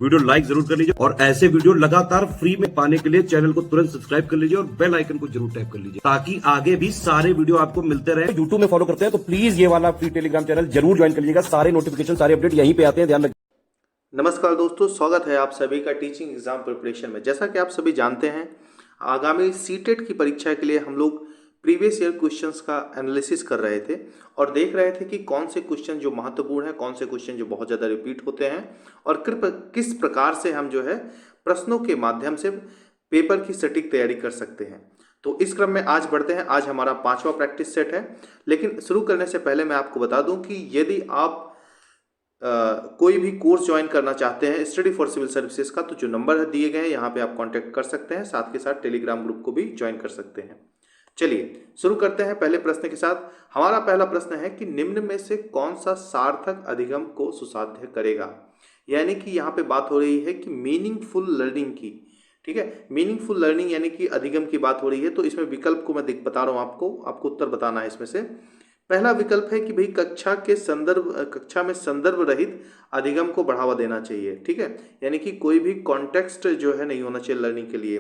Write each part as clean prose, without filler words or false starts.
Video like जरूर कर लीजिए और ऐसे वीडियो लगातार फ्री में पाने के लिए चैनल को तुरंत सब्सक्राइब कर लीजिए और बेल आइकन को जरूर टैप कर लीजिए ताकि आगे भी सारे वीडियो आपको मिलते रहे। यूट्यूब में फॉलो करते हैं तो प्लीज ये वाला फ्री टेलीग्राम चैनल जरूर ज्वाइन कर लीजिएगा। सारे नोटिफिकेशन सारे अपडेट यहीं पे आते हैं, ध्यान रखिए। नमस्कार दोस्तों, स्वागत है आप सभी का टीचिंग एग्जाम प्रिपरेशन में। जैसा कि आप सभी जानते हैं, आगामी सीटेट की परीक्षा के लिए हम लोग प्रीवियस ईयर क्वेश्चंस का एनालिसिस कर रहे थे और देख रहे थे कि कौन से क्वेश्चन जो महत्वपूर्ण है, कौन से क्वेश्चन जो बहुत ज़्यादा रिपीट होते हैं और किस प्रकार से हम जो है प्रश्नों के माध्यम से पेपर की सटीक तैयारी कर सकते हैं। तो इस क्रम में आज बढ़ते हैं। आज हमारा 5वां प्रैक्टिस सेट है, लेकिन शुरू करने से पहले मैं आपको बता दूं कि यदि आप कोई भी कोर्स ज्वाइन करना चाहते हैं स्टडी फॉर सिविल सर्विसेज का, तो जो नंबर है दिए गए हैं यहाँ पे आप कांटेक्ट कर सकते हैं। साथ के साथ टेलीग्राम ग्रुप को भी ज्वाइन कर सकते हैं। चलिए शुरू करते हैं पहले प्रश्न के साथ। हमारा पहला प्रश्न है कि निम्न में से कौन सा सार्थक अधिगम को सुसाध्य करेगा। यानी कि यहाँ पे बात हो रही है कि मीनिंगफुल लर्निंग की, ठीक है, मीनिंगफुल लर्निंग यानी कि अधिगम की बात हो रही है। तो इसमें विकल्प को मैं बता रहा हूँ आपको उत्तर बताना है। इसमें से पहला विकल्प है कि भाई कक्षा में संदर्भ रहित अधिगम को बढ़ावा देना चाहिए, ठीक है, यानी कि कोई भी कॉन्टेक्स्ट जो है नहीं होना चाहिए लर्निंग के लिए।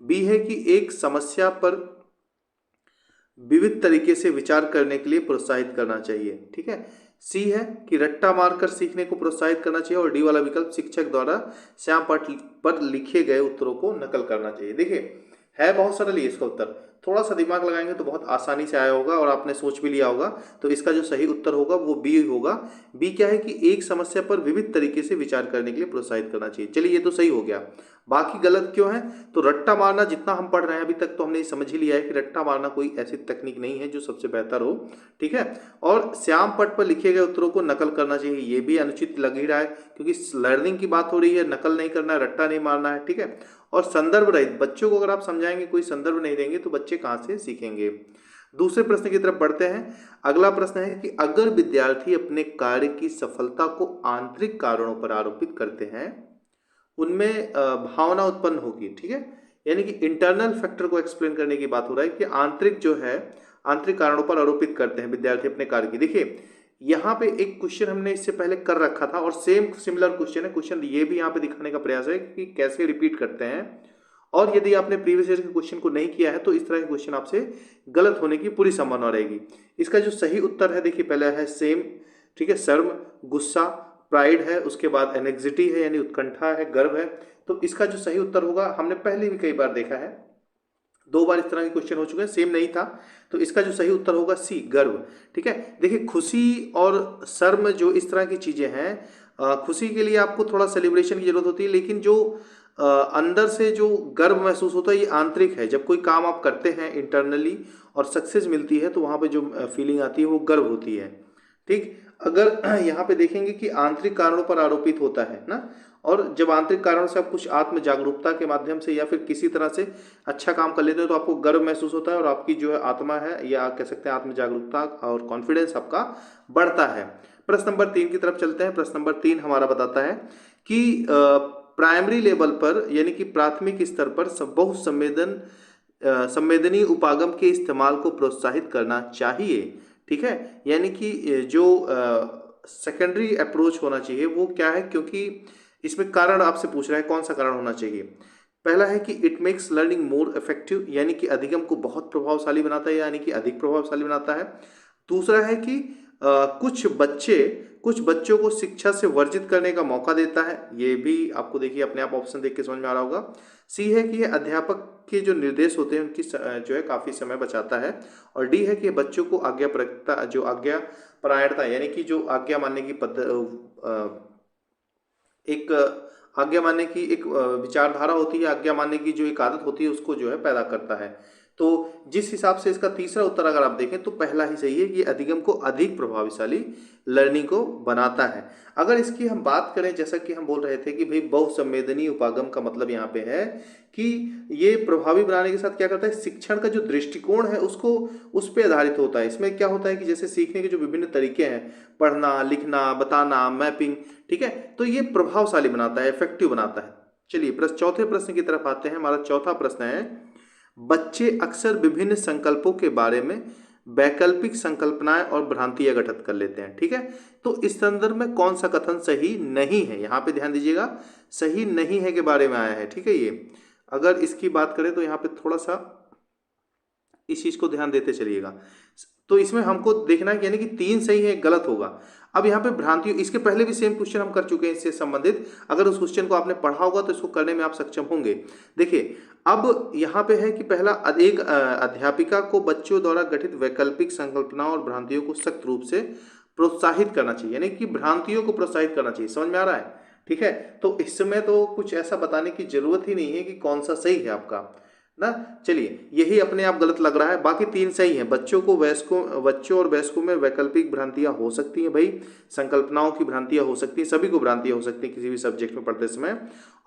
बी है कि एक समस्या पर विविध तरीके से विचार करने के लिए प्रोत्साहित करना चाहिए, ठीक है। सी है कि रट्टा मारकर सीखने को प्रोत्साहित करना चाहिए और डी वाला विकल्प शिक्षक द्वारा श्याम पट पर लिखे गए उत्तरों को नकल करना चाहिए। देखिए है बहुत सरल ही इसका उत्तर, थोड़ा सा दिमाग लगाएंगे तो बहुत आसानी से आया होगा और आपने सोच भी लिया होगा। तो इसका जो सही उत्तर होगा वो बी होगा। बी क्या है कि एक समस्या पर विविध तरीके से विचार करने के लिए प्रोत्साहित करना चाहिए। चलिए ये तो सही हो गया, बाकी गलत क्यों है? तो रट्टा मारना जितना हम पढ़ रहे हैं अभी तक तो हमने समझ ही लिया है कि रट्टा मारना कोई ऐसी तकनीक नहीं है जो सबसे बेहतर हो, ठीक है। और श्याम पट पर लिखे गए उत्तरों को नकल करना चाहिए, ये भी अनुचित लग ही रहा है क्योंकि लर्निंग की बात हो रही है, नकल नहीं करना है, रट्टा नहीं मारना है, ठीक है। और संदर्भ रहित, बच्चों को अगर आप समझाएंगे कोई संदर्भ नहीं देंगे तो बच्चे कहाँ से सीखेंगे। दूसरे प्रश्न की तरफ बढ़ते हैं। अगला प्रश्न है कि अगर विद्यार्थी अपने कार्य की सफलता को आंतरिक कारणों पर आरोपित करते हैं, उनमें भावना उत्पन्न होगी, ठीक है, यानी कि इंटरनल फैक्टर को एक्सप्लेन करने की बात हो रहा है कि आंतरिक जो है आंतरिक कारणों पर आरोपित करते हैं विद्यार्थी अपने कार्य की। देखिए यहाँ पे एक क्वेश्चन हमने इससे पहले कर रखा था और सिमिलर क्वेश्चन है। क्वेश्चन ये भी यहाँ पे दिखाने का प्रयास है कि कैसे रिपीट करते हैं, और यदि आपने प्रीवियस ईयर के क्वेश्चन को नहीं किया है तो इस तरह के क्वेश्चन आपसे गलत होने की पूरी संभावना रहेगी। इसका जो सही उत्तर है देखिए पहले है सेम, ठीक है, शर्म, गुस्सा, प्राइड है, उसके बाद एनेक्सिटी है यानी उत्कंठा है, गर्व है। तो इसका जो सही उत्तर होगा, हमने पहले भी कई बार देखा है, 2 बार इस तरह के क्वेश्चन हो चुके हैं, सेम नहीं था। तो इसका जो सही उत्तर होगा सी, गर्व, ठीक है। देखिए खुशी और शर्म जो इस तरह की चीजें हैं, खुशी के लिए आपको थोड़ा सेलिब्रेशन की जरूरत होती है, लेकिन जो अंदर से जो गर्व महसूस होता है ये आंतरिक है। जब कोई काम आप करते हैं इंटरनली और सक्सेस मिलती है तो वहां पे जो फीलिंग आती है वो गर्व होती है, ठीक। अगर यहाँ पे देखेंगे कि आंतरिक कारणों पर आरोपित होता है ना, और जब आंतरिक कारणों से आप कुछ आत्म जागरूकता के माध्यम से या फिर किसी तरह से अच्छा काम कर लेते हो तो आपको गर्व महसूस होता है और आपकी जो है आत्मा है या कह सकते हैं आत्म जागरूकता और कॉन्फिडेंस आपका बढ़ता है। प्रश्न नंबर 3 की तरफ चलते हैं। प्रश्न नंबर 3 हमारा बताता है कि प्राइमरी लेवल पर यानी कि प्राथमिक स्तर पर बहुत संवेदनीय उपागम के इस्तेमाल को प्रोत्साहित करना चाहिए, ठीक है। यानी कि जो सेकेंडरी अप्रोच होना चाहिए वो क्या है, क्योंकि इसमें कारण आपसे पूछ रहा है कौन सा कारण होना चाहिए। पहला है कि it makes learning more effective, यानी कि अधिगम को बहुत प्रभावशाली बनाता है, यानी कि अधिक प्रभावशाली बनाता है। दूसरा है कि कुछ बच्चों को शिक्षा से वर्जित करने का मौका देता है, ये भी आपको देखिए अपने आप ऑप्शन देख के समझ में आ रहा होगा। सी है कि ये अध्यापक के जो निर्देश होते हैं उनकी जो है काफी समय बचाता है। और डी है कि बच्चों को आज्ञा परायणता यानी कि जो आज्ञा मानने की आज्ञा मानने की एक विचारधारा होती है, आज्ञा मानने की जो एक आदत होती है उसको जो है पैदा करता है। तो जिस हिसाब से इसका तीसरा उत्तर अगर आप देखें तो पहला ही सही है कि अधिगम को अधिक प्रभावशाली लर्निंग को बनाता है। अगर इसकी हम बात करें, जैसा कि हम बोल रहे थे कि भाई बहुसंवेदनीय उपागम का मतलब यहाँ पे है कि ये प्रभावी बनाने के साथ क्या करता है, शिक्षण का जो दृष्टिकोण है उसको उस पर आधारित होता है। इसमें क्या होता है कि जैसे सीखने के जो विभिन्न तरीके हैं, पढ़ना, लिखना, बताना, मैपिंग, ठीक है, तो ये प्रभावशाली बनाता है, इफेक्टिव बनाता है। चलिए चौथे प्रश्न की तरफ आते हैं। हमारा चौथा प्रश्न है, बच्चे अक्सर विभिन्न संकल्पों के बारे में वैकल्पिक संकल्पनाएं और भ्रांतियां गठित कर लेते हैं। ठीक है, तो इस संदर्भ में कौन सा कथन सही नहीं है, यहाँ पे ध्यान दीजिएगा, सही नहीं है के बारे में आया है। ठीक है, ये अगर इसकी बात करें तो यहाँ पे थोड़ा सा इस चीज को ध्यान देते चलिएगा। तो इसमें हमको देखना है यानी कि 3 सही है, गलत होगा। अब यहाँ पे भ्रांतियों, इसके पहले भी सेम क्वेश्चन हम कर चुके हैं इससे संबंधित, अगर उस क्वेश्चन को आपने पढ़ा होगा तो इसको करने में आप सक्षम होंगे। देखिए अब यहाँ पे है कि पहला, एक अध्यापिका को बच्चों द्वारा गठित वैकल्पिक संकल्पनाओं और भ्रांतियों को सख्त रूप से प्रोत्साहित करना चाहिए, यानी कि भ्रांतियों को प्रोत्साहित करना चाहिए। समझ में आ रहा है? ठीक है, तो इस समय तो कुछ ऐसा बताने की जरूरत ही नहीं है कि कौन सा सही है आपका ना। चलिए, यही अपने आप गलत लग रहा है, बाकी 3 सही हैं। बच्चों और वयस्कों में वैकल्पिक भ्रांतियां हो सकती हैं भाई, संकल्पनाओं की भ्रांतियां हो सकती हैं, सभी को भ्रांतियां हो सकती हैं किसी भी सब्जेक्ट में पढ़ते समय।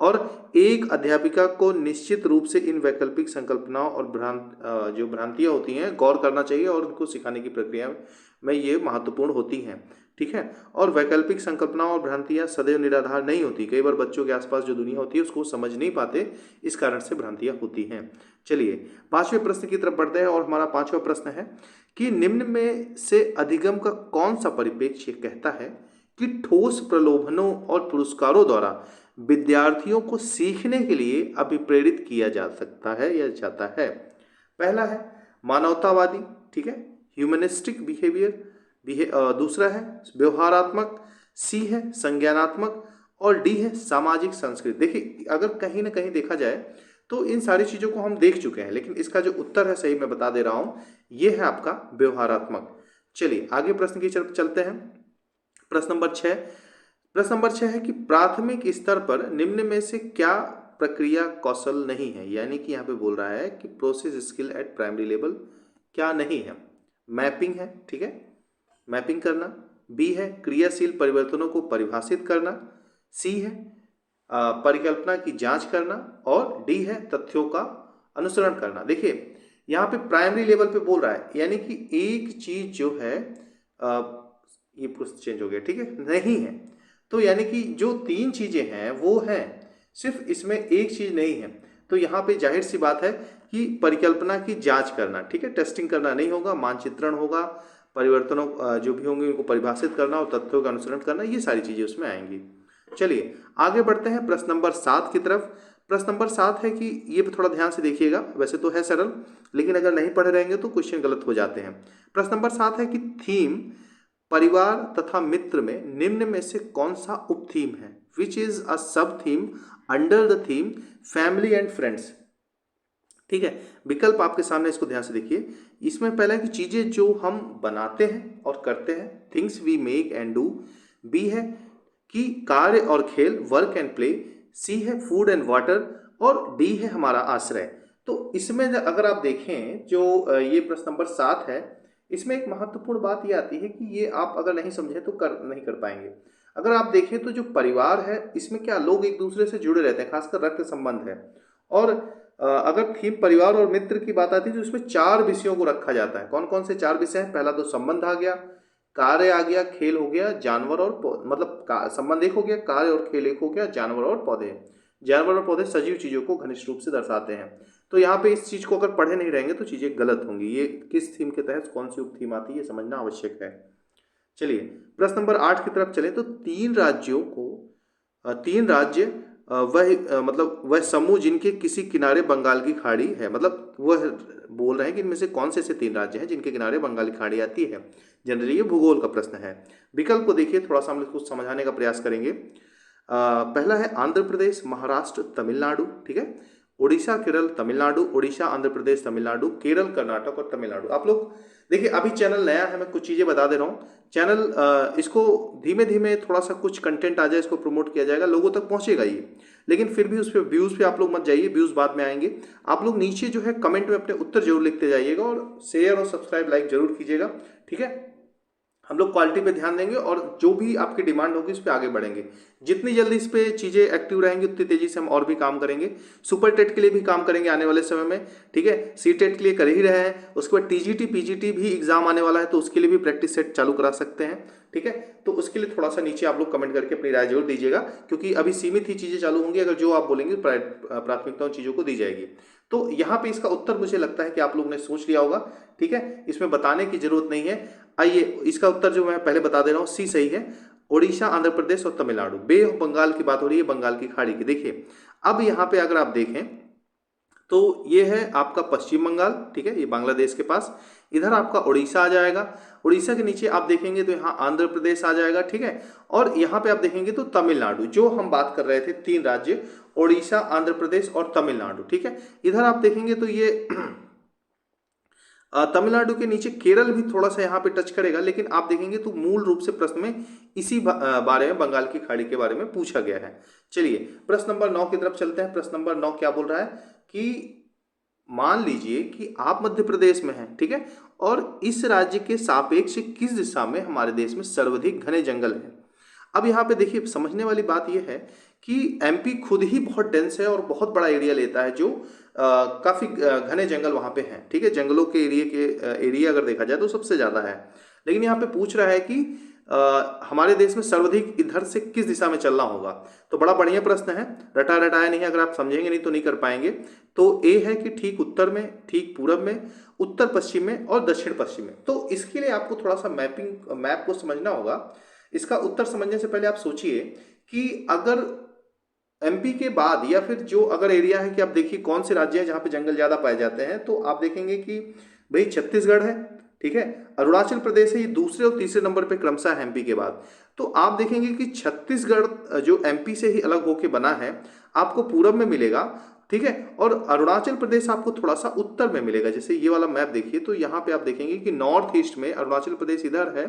और एक अध्यापिका को निश्चित रूप से इन वैकल्पिक संकल्पनाओं और जो भ्रांतियां होती हैं गौर करना चाहिए, और उनको सिखाने की प्रक्रिया में ये महत्वपूर्ण होती हैं। ठीक है, और वैकल्पिक संकल्पनाओं और भ्रांतियां सदैव निराधार नहीं होती, कई बार बच्चों के आसपास जो दुनिया होती है उसको समझ नहीं पाते, इस कारण से भ्रांतियां होती हैं। चलिए 5वें प्रश्न की तरफ बढ़ते हैं, और हमारा 5वां प्रश्न है कि निम्न में से अधिगम का कौन सा परिप्रेक्ष्य कहता है कि ठोस प्रलोभनों और पुरस्कारों द्वारा विद्यार्थियों को सीखने के लिए अभिप्रेरित किया जा सकता है या जाता है। पहला है मानवतावादी, ठीक है, ह्यूमनिस्टिक बिहेवियर, दूसरा है व्यवहारात्मक, सी है संज्ञानात्मक, और डी है सामाजिक संस्कृति। देखिए अगर कहीं ना कहीं देखा जाए तो इन सारी चीजों को हम देख चुके हैं, लेकिन इसका जो उत्तर है सही मैं बता दे रहा हूं, ये है आपका व्यवहारात्मक। चलिए आगे प्रश्न की तरफ चलते हैं। प्रश्न नंबर 6 है कि प्राथमिक स्तर पर निम्न में से क्या प्रक्रिया कौशल नहीं है, यानी कि यहाँ पे बोल रहा है कि process skill eight primary level क्या नहीं है। मैपिंग है, ठीक है, मैपिंग करना, बी है क्रियाशील परिवर्तनों को परिभाषित करना, सी है परिकल्पना की जांच करना, और डी है तथ्यों का अनुसरण करना। देखिए यहाँ पे प्राइमरी लेवल पे बोल रहा है, यानी कि एक चीज जो है ये प्रश्न चेंज हो गया, ठीक है, नहीं है, तो यानी कि जो 3 चीजें हैं वो हैं, सिर्फ इसमें एक चीज नहीं है। तो यहाँ पे जाहिर सी बात है कि परिकल्पना की जांच करना, ठीक है, टेस्टिंग करना नहीं होगा, मानचित्रण होगा, परिवर्तनों जो भी होंगे उनको परिभाषित करना और तथ्यों का अनुसरण करना, ये सारी चीजें उसमें आएंगी। चलिए आगे बढ़ते हैं प्रश्न नंबर 7 की तरफ। प्रश्न नंबर 7 है कि ये थोड़ा ध्यान से देखिएगा, वैसे तो है सरल, लेकिन अगर नहीं पढ़े रहेंगे तो क्वेश्चन गलत हो जाते हैं। प्रश्न नंबर 7 है कि थीम परिवार तथा मित्र में निम्न में से कौन सा उप थीम है, विच इज अ सब theme under the theme family and friends. ठीक है, विकल्प आपके सामने, इसको ध्यान से देखिए। इसमें पहला है कि चीजें जो हम बनाते हैं और करते हैं, things we make and do. B है कि कार्य और खेल, वर्क एंड प्ले। सी है फूड एंड वाटर, और डी है हमारा आश्रय। तो इसमें अगर आप देखें जो ये प्रश्न नंबर 7 है, इसमें एक महत्वपूर्ण बात ये आती है कि ये आप अगर नहीं समझे तो नहीं कर पाएंगे। अगर आप देखें तो जो परिवार है इसमें क्या लोग एक दूसरे से जुड़े रहते हैं, खासकर रक्त संबंध है। और अगर थीम परिवार और मित्र की बात आती है तो इसमें 4 विषयों को रखा जाता है। कौन कौन से 4 विषय हैं? पहला तो संबंध आ गया, कार्य आ गया, खेल हो गया, जानवर और मतलब संबंध एक हो गया, कार्य और खेल एक हो गया, जानवर और पौधे। जानवर और पौधे सजीव चीजों को घनिष्ठ रूप से दर्शाते हैं। तो यहाँ पे इस चीज को अगर पढ़े नहीं रहेंगे तो चीजें गलत होंगी। ये किस थीम के तहत कौन सी उप थीम आती है ये समझना आवश्यक है। चलिए प्रश्न नंबर 8 की तरफ चले तो 3 राज्य वह समूह जिनके किसी किनारे बंगाल की खाड़ी है, मतलब वह बोल रहे हैं कि इनमें से कौन से 3 राज्य हैं जिनके किनारे बंगाल की खाड़ी आती है। जनरली ये भूगोल का प्रश्न है। विकल्प को देखिए, थोड़ा सा हम इसको समझाने का प्रयास करेंगे। पहला है आंध्र प्रदेश, महाराष्ट्र, तमिलनाडु, ठीक है, उड़ीसा, केरल, तमिलनाडु, उड़ीसा, आंध्र प्रदेश, तमिलनाडु, केरल, कर्नाटक और तमिलनाडु। आप लोग देखिए अभी चैनल नया है, मैं कुछ चीज़ें बता दे रहा हूँ। चैनल इसको धीमे धीमे थोड़ा सा कुछ कंटेंट आ जाए, इसको प्रमोट किया जाएगा, लोगों तक पहुंचेगा ये, लेकिन फिर भी उस पर व्यूज़ पे आप लोग मत जाइए, व्यूज़ बाद में आएंगे। आप लोग नीचे जो है कमेंट में अपने उत्तर जरूर लिखते जाइएगा, और शेयर और सब्सक्राइब लाइक जरूर कीजिएगा, ठीक है। हम लोग क्वालिटी पे ध्यान देंगे और जो भी आपकी डिमांड होगी उस पर आगे बढ़ेंगे। जितनी जल्दी इस पे चीज़ें एक्टिव रहेंगी उतनी तेजी से हम और भी काम करेंगे। सुपर टेट के लिए भी काम करेंगे आने वाले समय में, ठीक है। सी टेट के लिए कर ही रहे हैं, उसके बाद टीजीटी पीजीटी भी एग्जाम आने वाला है, तो उसके लिए भी प्रैक्टिस सेट चालू करा सकते हैं, ठीक है। तो उसके लिए थोड़ा सा नीचे आप लोग कमेंट करके अपनी राय जरूर दीजिएगा, क्योंकि अभी सीमित ही चीज़ें चालू होंगी। अगर जो आप बोलेंगे प्राथमिकता उन चीज़ों को दी जाएगी। तो यहाँ पे इसका उत्तर मुझे लगता है कि आप लोगों ने सोच लिया होगा ठीक है, इसमें बताने की जरूरत नहीं है। आइए इसका उत्तर जो मैं पहले बता दे रहा हूँ, सी सही है। उड़ीसा, आंध्र प्रदेश और तमिलनाडु। बे ऑफ बंगाल की बात हो रही है, बंगाल की खाड़ी की। देखिए अब यहाँ पे अगर आप देखें तो ये है आपका पश्चिम बंगाल, ठीक है, ये बांग्लादेश के पास। इधर आपका उड़ीसा आ जाएगा, उड़ीसा के नीचे आप देखेंगे तो यहाँ आंध्र प्रदेश आ जाएगा, ठीक है। और यहाँ पे आप देखेंगे तो तमिलनाडु, जो हम बात कर रहे थे 3 राज्य, उड़ीसा, आंध्र प्रदेश और तमिलनाडु, ठीक है। इधर आप देखेंगे तो ये तमिलनाडु के नीचे केरल भी थोड़ा सा यहाँ पे टच करेगा, लेकिन आप देखेंगे तो मूल रूप से प्रश्न में इसी बारे में, बंगाल की खाड़ी के बारे में पूछा गया है। चलिए प्रश्न नंबर 9 की तरफ चलते हैं। प्रश्न नंबर 9 क्या बोल रहा है कि मान लीजिए कि आप मध्य प्रदेश में हैं, ठीक है, और इस राज्य के सापेक्ष किस दिशा में हमारे देश में सर्वाधिक घने जंगल हैं। अब यहाँ पे देखिए समझने वाली बात यह है कि एमपी खुद ही बहुत डेंस है और बहुत बड़ा एरिया लेता है, जो काफी घने जंगल वहां पे हैं, ठीक है। जंगलों के एरिया अगर देखा जाए तो सबसे ज्यादा है। लेकिन यहाँ पे पूछ रहा है कि हमारे देश में सर्वाधिक इधर से किस दिशा में चलना होगा। तो बड़ा बढ़िया प्रश्न है, रटा रटाया नहीं है, अगर आप समझेंगे नहीं तो नहीं कर पाएंगे। तो ए है कि ठीक उत्तर में, ठीक पूरब में, उत्तर पश्चिम में और दक्षिण पश्चिम में। तो इसके लिए आपको थोड़ा सा मैप को समझना होगा। इसका उत्तर समझने से पहले आप सोचिए कि अगर एमपी के बाद या फिर जो अगर एरिया है कि आप देखिए कौन से राज्य हैं जहां पे जंगल ज्यादा पाए जाते हैं, तो आप देखेंगे कि भाई छत्तीसगढ़ है, ठीक है, अरुणाचल प्रदेश है, ये दूसरे और तीसरे नंबर पे क्रमशः है एमपी के बाद। तो आप देखेंगे कि छत्तीसगढ़ जो एमपी से ही अलग होके बना है, आपको पूरब में मिलेगा, ठीक है, और अरुणाचल प्रदेश आपको थोड़ा सा उत्तर में मिलेगा। जैसे ये वाला मैप देखिए तो यहाँ पे आप देखेंगे कि नॉर्थ ईस्ट में अरुणाचल प्रदेश इधर है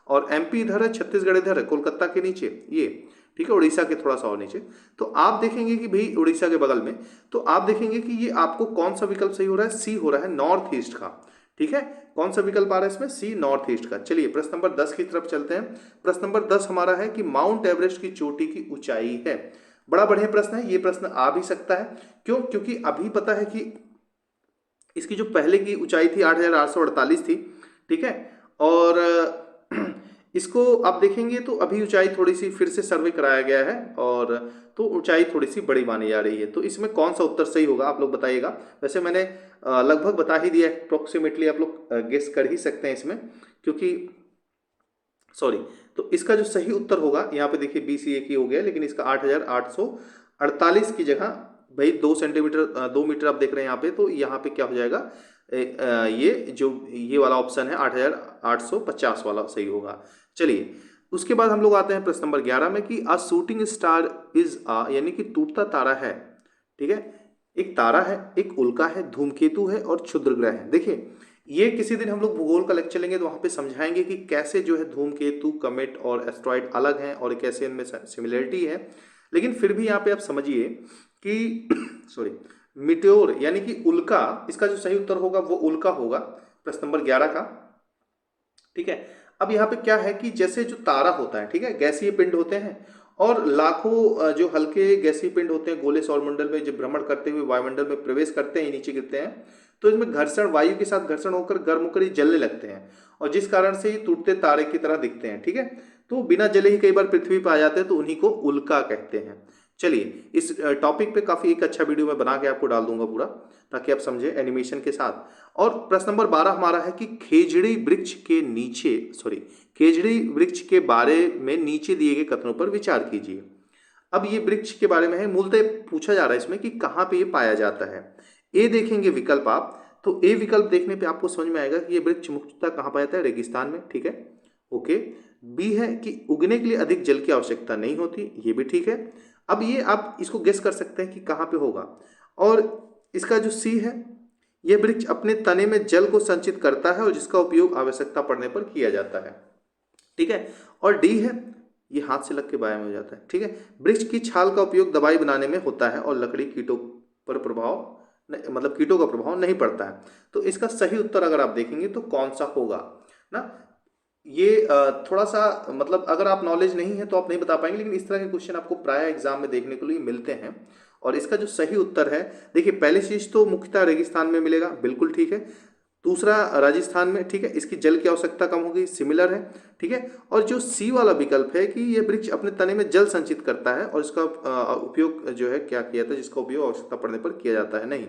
और एमपी इधर है, छत्तीसगढ़ इधर है, कोलकाता के नीचे ये, ठीक है, उड़ीसा के थोड़ा सा और नीचे। तो आप देखेंगे कि भाई उड़ीसा के बगल में, तो आप देखेंगे कि ये आपको कौन सा विकल्प सही हो रहा है, सी हो रहा है, नॉर्थ ईस्ट का, ठीक है। कौन सा विकल्प आ रहा है इसमें, सी, नॉर्थ ईस्ट का। चलिए प्रश्न नंबर 10 की तरफ चलते हैं। प्रश्न नंबर 10 हमारा है कि माउंट एवरेस्ट की चोटी की ऊंचाई है। बड़ा बढ़िया प्रश्न है, ये प्रश्न आ भी सकता है। क्यों? क्योंकि अभी पता है कि इसकी जो पहले की ऊंचाई थी 8,848 थी, ठीक है, और इसको आप देखेंगे तो अभी ऊंचाई थोड़ी सी फिर से सर्वे कराया गया है और तो ऊंचाई थोड़ी सी बड़ी मानी जा रही है। तो इसमें कौन सा उत्तर सही होगा आप लोग बताइएगा। वैसे मैंने लगभग बता ही दिया, अप्रोक्सीमेटली आप लोग गेस कर ही सकते हैं इसमें, क्योंकि सॉरी, तो इसका जो सही उत्तर होगा यहाँ पे देखिए 20 एक ही हो गया, लेकिन इसका 8,848 की जगह भाई 2 सेंटीमीटर 2 मीटर आप देख रहे हैं यहाँ पे, तो यहाँ पे क्या हो जाएगा, ये वाला ऑप्शन है 8,850 वाला सही होगा। चलिए उसके बाद हम लोग आते हैं प्रश्न नंबर 11 में कि अ शूटिंग स्टार इज अ, यानी कि टूटता तारा है, ठीक है, एक तारा है, एक उल्का है, धूमकेतु है और क्षुद्र ग्रह है। देखिए ये किसी दिन हम लोग भूगोल का लेक्चर लेंगे तो वहां पे समझाएंगे कि कैसे जो है धूमकेतु, कमेट और एस्ट्रॉइड अलग हैं और कैसे इनमें सिमिलरिटी है। लेकिन फिर भी यहाँ पे आप समझिए कि सॉरी, मिट्योर यानी कि उल्का, इसका जो सही उत्तर होगा वो उल्का होगा, प्रश्न नंबर 11 का, ठीक है। अब यहाँ पे क्या है कि जैसे जो तारा होता है, ठीक है, गैसीय पिंड होते हैं और लाखों जो हल्के गैसीय पिंड होते हैं गोले सौरमंडल में जब भ्रमण करते हुए वायुमंडल में प्रवेश करते हैं, नीचे गिरते हैं, तो इसमें घर्षण, वायु के साथ घर्षण होकर गर्म होकर ये जलने लगते हैं और जिस कारण से ये टूटते तारे की तरह दिखते हैं, ठीक है। तो बिना जले ही कई बार पृथ्वी पर आ जाते हैं, तो उन्हीं को उल्का कहते हैं। चलिए इस टॉपिक पे काफी एक अच्छा वीडियो मैं बना के आपको डाल दूंगा पूरा, ताकि आप समझे एनिमेशन के साथ। और प्रश्न नंबर 12 हमारा है कि खेजड़ी वृक्ष के नीचे, सॉरी, खेजड़ी वृक्ष के बारे में नीचे दिए गए कथनों पर विचार कीजिए। अब ये वृक्ष के बारे में है, मूलतः पूछा जा रहा है इसमें कि कहाँ पे ये पाया जाता है। ए देखेंगे विकल्प आप, तो ए विकल्प देखने पे आपको समझ में आएगा कि ये वृक्ष मुख्यतः कहाँ पाया जाता है, रेगिस्तान में, ठीक है, ओके। बी है कि उगने के लिए अधिक जल की आवश्यकता नहीं होती, ये भी ठीक है। अब ये आप इसको गेस कर सकते हैं कि कहाँ पे होगा। और इसका जो सी है, यह वृक्ष अपने तने में जल को संचित करता है और जिसका उपयोग आवश्यकता पड़ने पर किया जाता है, ठीक है। और डी है, ये हाथ से लग के बाया में हो जाता है, ठीक है। वृक्ष की छाल का उपयोग दवाई बनाने में होता है और लकड़ी कीटों पर प्रभाव, मतलब कीटों का प्रभाव नहीं पड़ता है। तो इसका सही उत्तर अगर आप देखेंगे तो कौन सा होगा ना, ये थोड़ा सा मतलब अगर आप नॉलेज नहीं है तो आप नहीं बता पाएंगे, लेकिन इस तरह के क्वेश्चन आपको प्राय एग्जाम में देखने के लिए मिलते हैं। और इसका जो सही उत्तर है, देखिए पहली चीज तो मुख्यतः रेगिस्तान में मिलेगा, बिल्कुल ठीक है। दूसरा राजस्थान में, ठीक है, इसकी जल की आवश्यकता कम होगी, सिमिलर है, ठीक है। और जो सी वाला विकल्प है कि यह वृक्ष अपने तने में जल संचित करता है और इसका उपयोग जो है क्या किया जाता है, जिसका उपयोग आवश्यकता पड़ने पर किया जाता है, नहीं।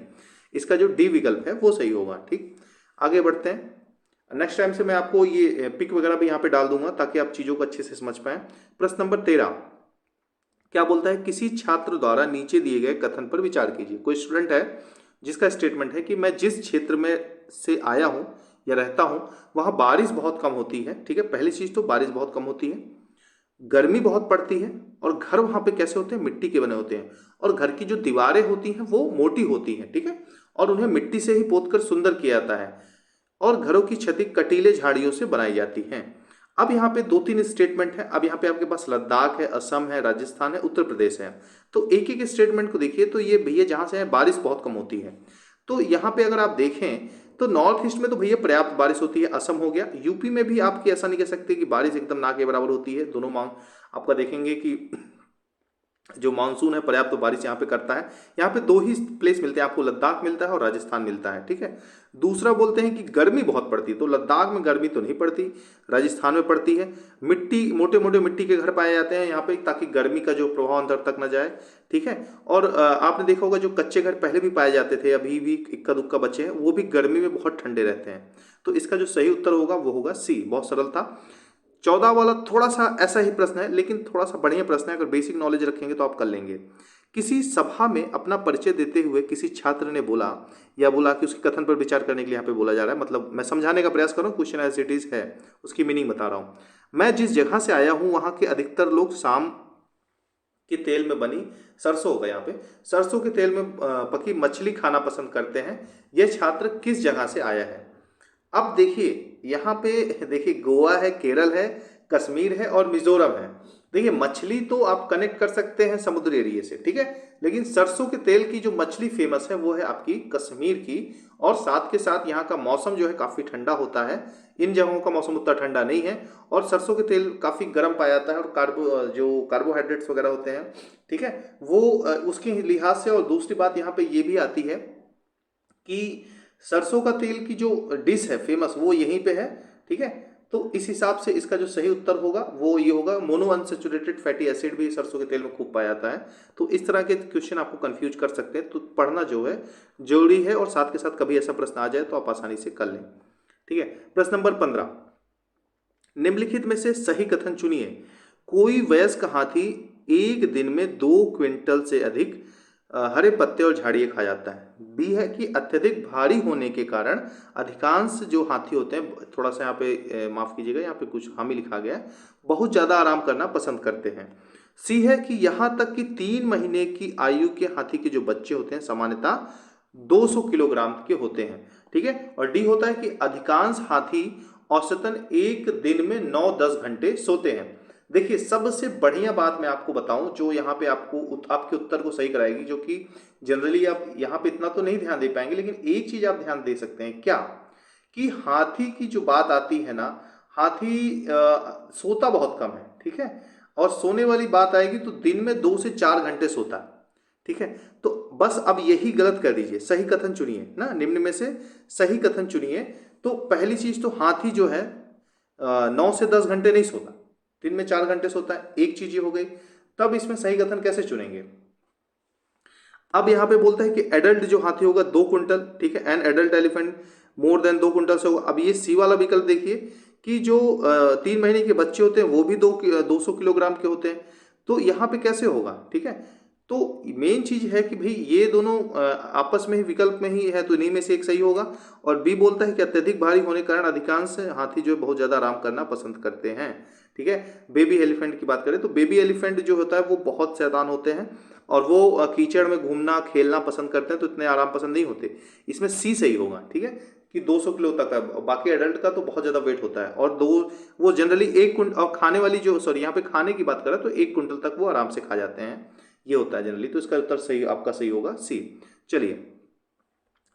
इसका जो डी विकल्प है वो सही होगा, ठीक। आगे बढ़ते हैं। नेक्स्ट टाइम से मैं आपको ये पिक वगैरह भी यहाँ पे डाल दूंगा ताकि आप चीज़ों को अच्छे से समझ पाएं। प्रश्न नंबर 13 क्या बोलता है, किसी छात्र द्वारा नीचे दिए गए कथन पर विचार कीजिए। कोई स्टूडेंट है जिसका स्टेटमेंट है कि मैं जिस क्षेत्र में से आया हूँ या रहता हूँ वहाँ बारिश बहुत कम होती है। ठीक है, पहली चीज़ तो बारिश बहुत कम होती है, गर्मी बहुत पड़ती है, और घर वहाँ पे कैसे होते हैं, मिट्टी के बने होते हैं, और घर की जो दीवारें होती हैं वो मोटी होती हैं। ठीक है, और उन्हें मिट्टी से ही पोतकर सुंदर किया जाता है, और घरों की छतें कटीले झाड़ियों से बनाई जाती हैं। अब यहाँ पे 2-3 स्टेटमेंट है। अब यहाँ पे आपके पास लद्दाख है, असम है, राजस्थान है, उत्तर प्रदेश है। तो एक एक स्टेटमेंट को देखिए, तो ये भैया जहाँ से है बारिश बहुत कम होती है। तो यहाँ पे अगर आप देखें तो नॉर्थ ईस्ट में तो भैया पर्याप्त बारिश होती है, असम हो गया। यूपी में भी आपकी ऐसा नहीं कह सकते कि बारिश एकदम ना के बराबर होती है। दोनों मांग आपका देखेंगे कि जो मानसून है पर्याप्त बारिश यहाँ पे करता है। यहाँ पे 2 ही प्लेस मिलते हैं आपको, लद्दाख मिलता है और राजस्थान मिलता है। ठीक है, दूसरा बोलते हैं कि गर्मी बहुत पड़ती है, तो लद्दाख में गर्मी तो नहीं पड़ती, राजस्थान में पड़ती है। मिट्टी, मोटे मोटे मिट्टी के घर पाए जाते हैं यहाँ पे ताकि गर्मी का जो प्रभाव अंदर तक न जाए। ठीक है, और आपने देखा होगा जो कच्चे घर पहले भी पाए जाते थे, अभी भी इक्का दुक्का बचे हैं, वो भी गर्मी में बहुत ठंडे रहते हैं। तो इसका जो सही उत्तर होगा वो होगा सी। बहुत सरल था। 14 वाला थोड़ा सा ऐसा ही प्रश्न है, लेकिन थोड़ा सा बढ़िया प्रश्न है। अगर बेसिक नॉलेज रखेंगे तो आप कर लेंगे। किसी सभा में अपना परिचय देते हुए किसी छात्र ने बोला कि उसके कथन पर विचार करने के लिए यहाँ पे बोला जा रहा है। मतलब मैं समझाने का प्रयास कर रहा हूँ, क्वेश्चन एज इट इज है, उसकी मीनिंग बता रहा हूँ। मैं जिस जगह से आया हूँ वहाँ के अधिकतर लोग शाम के तेल में बनी, सरसों होगा यहाँ पे, सरसों के तेल में पकी मछली खाना पसंद करते हैं। यह छात्र किस जगह से आया है। अब देखिए यहाँ पे देखिए गोवा है, केरल है, कश्मीर है और मिजोरम है। देखिए मछली तो आप कनेक्ट कर सकते हैं समुद्री एरिया से, ठीक है, लेकिन सरसों के तेल की जो मछली फेमस है वो है आपकी कश्मीर की। और साथ के साथ यहाँ का मौसम जो है काफ़ी ठंडा होता है, इन जगहों का मौसम उतना ठंडा नहीं है। और सरसों के तेल काफ़ी गर्म पाया जाता है, और जो कार्बोहाइड्रेट्स वगैरह होते हैं, ठीक है, वो उसके लिहाज से। और दूसरी बात यहाँ पे ये भी आती है कि सरसों का तेल की जो डिश है फेमस वो यहीं पे है। ठीक है, तो इस हिसाब से इसका जो सही उत्तर होगा वो ये होगा। मोनो अनसैचुरेटेड फैटी एसिड भी सरसों के तेल में खूब पाया जाता है। तो इस तरह के क्वेश्चन आपको कंफ्यूज कर सकते हैं, तो पढ़ना जो है जरूरी है, और साथ के साथ कभी ऐसा प्रश्न आ जाए तो आप आसानी से कर लें। ठीक है, प्रश्न नंबर 15, निम्नलिखित में से सही कथन चुनिए। कोई वयस्क हाथी एक दिन में 2 क्विंटल से अधिक हरे पत्ते और झाड़ियाँ खा जाता है। बी है कि अत्यधिक भारी होने के कारण अधिकांश जो हाथी होते हैं, थोड़ा सा यहाँ पे माफ कीजिएगा, यहाँ पे कुछ हामी लिखा गया है, बहुत ज़्यादा आराम करना पसंद करते हैं। सी है कि यहाँ तक कि 3 महीने की आयु के हाथी के जो बच्चे होते हैं सामान्यतः 200 किलोग्राम के होते हैं। ठीक है, और डी होता है कि अधिकांश हाथी औसतन एक दिन में 9-10 घंटे सोते हैं। देखिए सबसे बढ़िया बात मैं आपको बताऊं जो यहाँ पे आपके उत्तर को सही कराएगी, जो कि जनरली आप यहाँ पे इतना तो नहीं ध्यान दे पाएंगे, लेकिन एक चीज आप ध्यान दे सकते हैं क्या, कि हाथी की जो बात आती है ना, हाथी सोता बहुत कम है। ठीक है, और सोने वाली बात आएगी तो दिन में 2 से 4 घंटे सोता है। ठीक है, तो बस अब यही गलत कर दीजिए, सही कथन चुनिए ना, निम्न में से सही कथन चुनिए। तो पहली चीज तो हाथी जो है 9 से 10 घंटे नहीं सोता, दिन में 4 घंटे सोता है, एक चीज ये हो गई। तब इसमें सही कथन कैसे चुनेंगे। अब यहाँ पे बोलता है कि एडल्ट जो हाथी होगा 2 कुंटल, ठीक है, an adult elephant more than 2 quintal से होगा। अब ये सी वाला विकल्प देखिए कि जो 3 महीने के बच्चे होते हैं वो भी 200 किलोग्राम के होते हैं, तो यहाँ पे कैसे होगा। ठीक है, तो मेन चीज है कि भाई ये दोनों आपस में ही विकल्प में ही है, तो इन्हीं में से एक सही होगा। और बी बोलता है कि अत्यधिक भारी होने के कारण अधिकांश हाथी जो है बहुत ज्यादा आराम करना पसंद करते हैं। ठीक है, बेबी एलिफेंट की बात करें तो बेबी एलिफेंट जो होता है वो बहुत शैतान होते हैं, और वो कीचड़ में घूमना खेलना पसंद करते हैं, तो इतने आराम पसंद नहीं होते। इसमें सी सही होगा। ठीक है, कि 200 किलो तक है, बाकी एडल्ट का तो बहुत ज्यादा वेट होता है, और वो जनरली 1 कुंटल, और खाने वाली जो यहाँ पे खाने की बात करें तो 1 कुंटल तक वो आराम से खा जाते हैं, ये होता है जनरली। तो इसका उत्तर सही आपका सही होगा सी। चलिए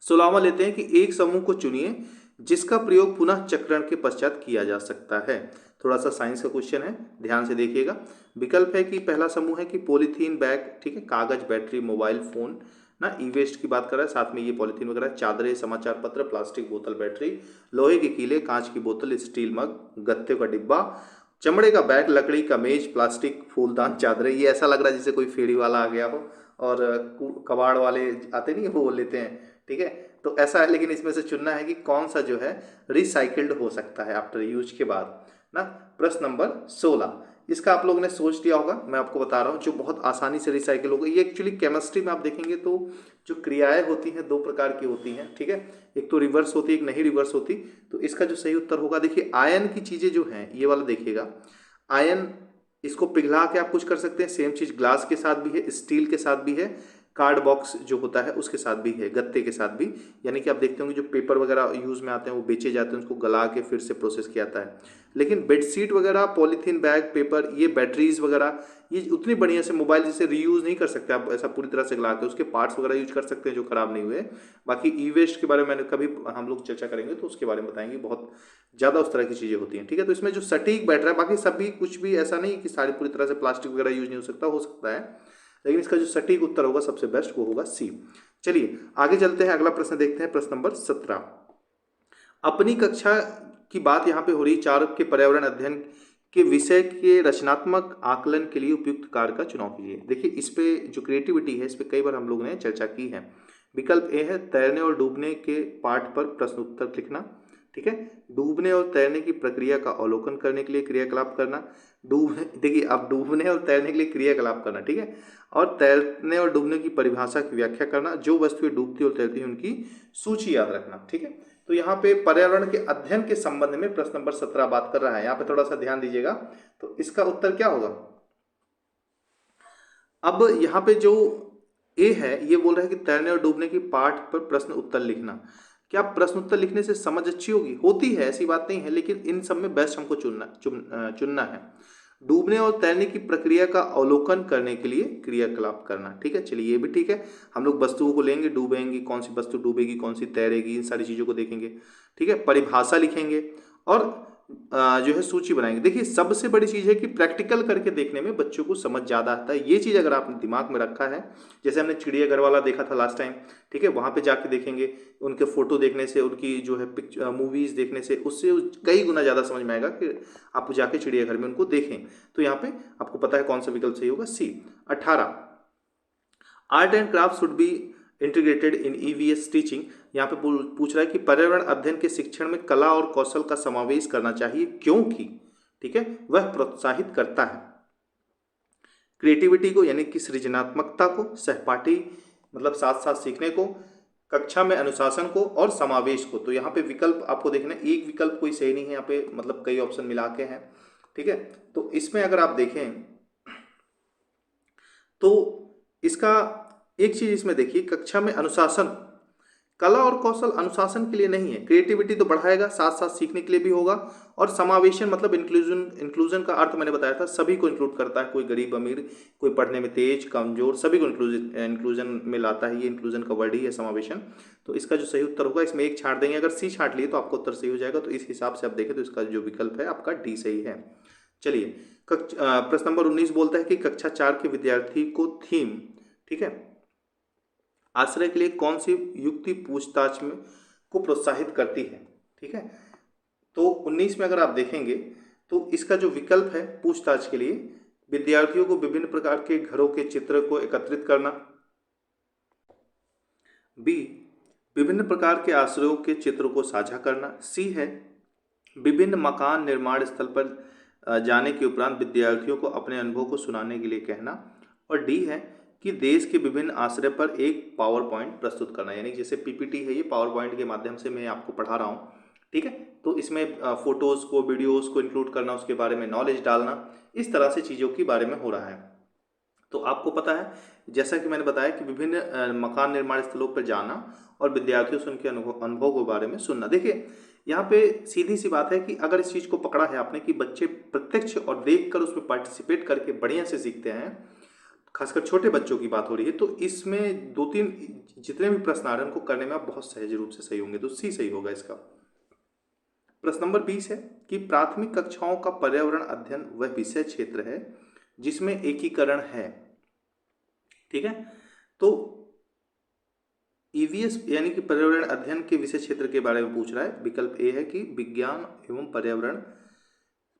16वां लेते हैं कि एक समूह को चुनिए जिसका प्रयोग पुनः चक्रण के पश्चात किया जा सकता है। थोड़ा सा साइंस का क्वेश्चन है, ध्यान से देखिएगा। विकल्प है कि पहला समूह है कि पॉलीथीन बैग, ठीक है, कागज, बैटरी, मोबाइल फोन ना, ई वेस्ट की बात कर रहा है, साथ में ये पॉलीथीन वगैरह, चादरें, समाचार पत्र, प्लास्टिक बोतल, बैटरी, लोहे के कीले, कांच की बोतल, स्टील मग, गत्ते का डिब्बा, चमड़े का बैग, लकड़ी का मेज, प्लास्टिक, फूलदान, चादरें। ये ऐसा लग रहा है जैसे कोई फेरी वाला आ गया हो और कबाड़ वाले आते नहीं वो लेते हैं, ठीक है। तो ऐसा है, लेकिन इसमें से चुनना है कि कौन सा जो है रिसाइकिल्ड हो सकता है आफ्टर यूज के बाद ना। प्रश्न नंबर 16, इसका आप लोगों ने सोच लिया होगा, मैं आपको बता रहा हूँ, जो बहुत आसानी से रिसाइकिल होगा। ये एक्चुअली केमिस्ट्री में आप देखेंगे तो जो क्रियाएं होती हैं दो प्रकार की होती हैं, ठीक है। एक तो रिवर्स होती है, एक नहीं रिवर्स होती। तो इसका जो सही उत्तर होगा, देखिए आयन की चीजें जो हैं, ये वाला देखिएगा, आयन इसको पिघला के आप कुछ कर सकते हैं। सेम चीज ग्लास के साथ भी है, स्टील के साथ भी है, कार्ड बॉक्स जो होता है उसके साथ भी है, गत्ते के साथ भी। यानी कि आप देखते होंगे जो पेपर वगैरह यूज में आते हैं वो बेचे जाते हैं, उसको गला के फिर से प्रोसेस किया जाता है। लेकिन बेडशीट वगैरह, पॉलीथीन बैग, पेपर, ये बैटरीज वगैरह, ये उतनी बढ़िया से मोबाइल जैसे रीयूज नहीं कर सकते आप ऐसा पूरी तरह से गला के। उसके पार्ट्स वगैरह यूज कर सकते हैं जो खराब नहीं हुए। बाकी ई वेस्ट के बारे में मैंने कभी हम लोग चर्चा करेंगे तो उसके बारे में बताएंगे, बहुत ज़्यादा उस तरह की चीज़ें होती हैं, ठीक है। तो इसमें जो सटीक बैठ रहा है, बाकी सभी कुछ भी ऐसा नहीं कि सारी पूरी तरह से प्लास्टिक वगैरह यूज नहीं हो सकता है, लेकिन इसका जो सटीक उत्तर होगा सबसे बेस्ट वो होगा सी। चलिए आगे चलते हैं, अगला प्रश्न देखते हैं, प्रश्न नंबर 17। अपनी कक्षा की बात यहाँ पे हो रही, चाणक्य के पर्यावरण अध्ययन के विषय के रचनात्मक आकलन के लिए उपयुक्त कार्य का चुनाव कीजिए। देखिए इस पे जो क्रिएटिविटी है, इस पे कई बार हम लोगों ने चर्चा की है। विकल्प ए है तैरने और डूबने के पाठ पर प्रश्न उत्तर लिखना, ठीक है। डूबने और तैरने की प्रक्रिया का अवलोकन करने के लिए क्रियाकलाप करना। देखिए अब डूबने और तैरने के लिए क्रियाकलाप करना, ठीक है। और तैरने और डूबने की परिभाषा की व्याख्या करना। जो वस्तुएं डूबती और तैरती हैं उनकी सूची याद रखना, ठीक है। तो यहाँ पे पर्यावरण के अध्ययन के संबंध में प्रश्न नंबर 17 बात कर रहा है। यहाँ पे थोड़ा सा ध्यान दीजिएगा, तो इसका उत्तर क्या होगा। अब यहाँ पे जो ए है ये बोल रहा है कि तैरने और डूबने की पाठ पर प्रश्न उत्तर लिखना। क्या प्रश्न उत्तर लिखने से समझ अच्छी होती है, ऐसी बात नहीं है, लेकिन इन सब में बेस्ट हमको चुनना है। डूबने और तैरने की प्रक्रिया का अवलोकन करने के लिए क्रियाकलाप करना, ठीक है। चलिए ये भी ठीक है, हम लोग वस्तुओं को लेंगे, डूबेंगी, कौन सी वस्तु डूबेगी, कौन सी तैरेगी, इन सारी चीजों को देखेंगे, ठीक है। परिभाषा लिखेंगे और जो है सूची बनाएंगे। देखिए सबसे बड़ी चीज है कि प्रैक्टिकल करके देखने में बच्चों को समझ ज्यादा आता है। ये चीज अगर आपने दिमाग में रखा है, जैसे हमने चिड़ियाघर वाला देखा था लास्ट टाइम, ठीक है, वहां पे जाके देखेंगे, उनके फोटो देखने से, उनकी जो है मूवीज देखने से, उससे कई गुना ज्यादा समझ में आएगा कि आप जाके चिड़ियाघर में उनको देखें। तो यहाँ पे आपको पता है कौन सा विकल्प सही होगा, सी। 18, art and craft should be integrated in EVS teaching. यहाँ पे पूछ रहा है कि पर्यावरण अध्ययन के शिक्षण में कला और कौशल का समावेश करना चाहिए क्योंकि, ठीक है, वह प्रोत्साहित करता है क्रिएटिविटी को, यानी कि सृजनात्मकता को, सहपाठी मतलब साथ साथ सीखने को, कक्षा में अनुशासन को और समावेश को। तो यहाँ पे विकल्प आपको देखना, एक विकल्प कोई सही नहीं है, यहाँ पे मतलब कई ऑप्शन मिला के हैं, ठीक है। तो इसमें अगर आप देखें तो इसका एक चीज इसमें देखिए, कक्षा में अनुशासन, कला और कौशल अनुशासन के लिए नहीं है, क्रिएटिविटी तो बढ़ाएगा, साथ साथ सीखने के लिए भी होगा। और समावेशन मतलब इंक्लूजन का अर्थ मैंने बताया था, सभी को इंक्लूड करता है, कोई गरीब अमीर, कोई पढ़ने में तेज कमजोर, सभी को इंक्लूजन में लाता है। ये इंक्लूजन का वर्ड ही है समावेशन। तो इसका जो सही उत्तर होगा, इसमें एक छांट देंगे, अगर सी छांट लिए तो आपका उत्तर सही हो जाएगा। तो इस हिसाब से आप देखें तो इसका जो विकल्प है आपका डी सही है। चलिए प्रश्न नंबर 19 बोलता है कि कक्षा 4 के विद्यार्थी को थीम, ठीक है, आश्रय के लिए कौन सी युक्ति पूछताछ में को प्रोत्साहित करती है, ठीक है। तो 19 में अगर आप देखेंगे तो इसका जो विकल्प है पूछताछ के लिए, विद्यार्थियों को विभिन्न प्रकार के घरों के चित्र को एकत्रित करना, बी विभिन्न प्रकार के आश्रयों के चित्रों को साझा करना, सी है विभिन्न मकान निर्माण स्थल पर जाने के उपरांत विद्यार्थियों को अपने अनुभव को सुनाने के लिए कहना, और डी है कि देश के विभिन्न आश्रय पर एक पावर पॉइंट प्रस्तुत करना। यानी जैसे पीपीटी है, ये पावर पॉइंट के माध्यम से मैं आपको पढ़ा रहा हूँ, ठीक है। तो इसमें फोटोज को, वीडियोज को इंक्लूड करना, उसके बारे में नॉलेज डालना, इस तरह से चीज़ों के बारे में हो रहा है। तो आपको पता है, जैसा कि मैंने बताया कि विभिन्न मकान निर्माण स्थलों पर जाना और विद्यार्थियों से उनके अनुभव के बारे में सुनना। देखिए यहाँ पे सीधी सी बात है कि अगर इस चीज़ को पकड़ा है आपने कि बच्चे प्रत्यक्ष और देखकर उसमें पार्टिसिपेट करके बढ़िया से सीखते हैं, खासकर छोटे बच्चों की बात हो रही है, तो इसमें 2-3 जितने भी प्रश्न आ रहे हैं उनको करने में आप बहुत सहज रूप से सही होंगे। तो सी सही होगा इसका। प्रश्न नंबर 20 है कि प्राथमिक कक्षाओं का पर्यावरण अध्ययन वह विषय क्षेत्र है जिसमें एकीकरण है, ठीक है। तो ईवीएस यानी कि पर्यावरण अध्ययन के विषय क्षेत्र के बारे में पूछ रहा है। विकल्प ए है कि विज्ञान एवं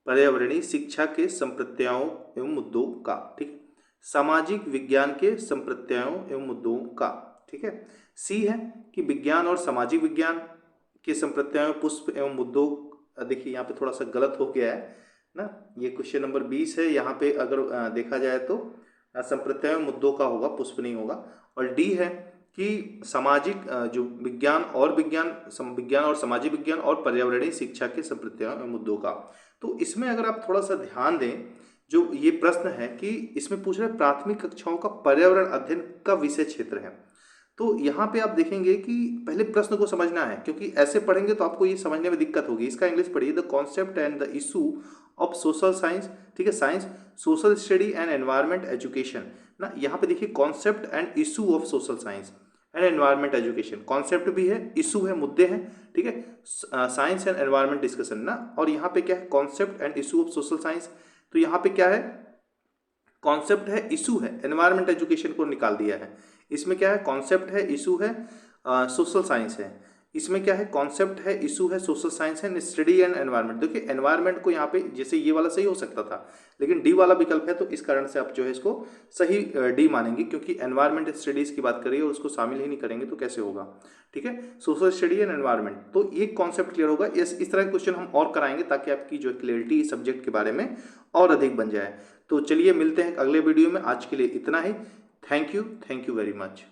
पर्यावरणीय शिक्षा के संप्रत्यायों एवं मुद्दों का, ठीक है, सामाजिक विज्ञान के संप्रत्यायों एवं मुद्दों का, ठीक है। ठीक है। सी है कि विज्ञान और सामाजिक विज्ञान के संप्रत्यायों पुष्प एवं मुद्दों, देखिए यहाँ पे थोड़ा सा गलत हो गया है ना, ये क्वेश्चन नंबर 20 है, यहाँ पे अगर देखा जाए तो संप्रत्यायों मुद्दों का होगा, पुष्प नहीं होगा। और डी है कि सामाजिक जो विज्ञान और सामाजिक विज्ञान और पर्यावरणीय शिक्षा के संप्रत्यायों एवं मुद्दों का। तो इसमें अगर आप थोड़ा सा ध्यान दें, जो ये प्रश्न है कि इसमें पूछ रहे प्राथमिक कक्षाओं का पर्यावरण अध्ययन का विषय क्षेत्र है। तो यहाँ पे आप देखेंगे कि पहले प्रश्न को समझना है, क्योंकि ऐसे पढ़ेंगे तो आपको ये समझने में दिक्कत होगी। इसका इंग्लिश पढ़िए, the concept and the issue of social science, ठीक है, science social study and environment education ना। यहाँ पे देखिए concept and issue of social science and environment education, concept भी है, इशू है, मुद्दे हैं, ठीक है, साइंस एंड एनवायरमेंट डिस्कशन ना। और यहाँ पे क्या है, concept and issue of social science, तो यहाँ पे क्या है, कॉन्सेप्ट है, इशू है, एनवायरमेंट एजुकेशन को निकाल दिया है। इसमें क्या है, कॉन्सेप्ट है, इशू है, सोशल साइंस है। इसमें क्या है, कॉन्सेप्ट है, इशू है, सोशल साइंस है, स्टडी एंड एनवायरमेंट। देखिए एनवायरमेंट को यहाँ पे जैसे ये वाला सही हो सकता था, लेकिन डी वाला विकल्प है, तो इस कारण से आप जो है इसको सही डी मानेंगे, क्योंकि एनवायरमेंट स्टडीज की बात करिए और उसको शामिल ही नहीं करेंगे तो कैसे होगा, ठीक है। सोशल स्टडी एंड एनवायरमेंट, तो एक कॉन्सेप्ट क्लियर होगा। इस तरह के क्वेश्चन हम और कराएंगे ताकि आपकी जो क्लियरिटी सब्जेक्ट के बारे में और अधिक बन जाए। तो चलिए मिलते हैं अगले वीडियो में, आज के लिए इतना ही। Thank you very much.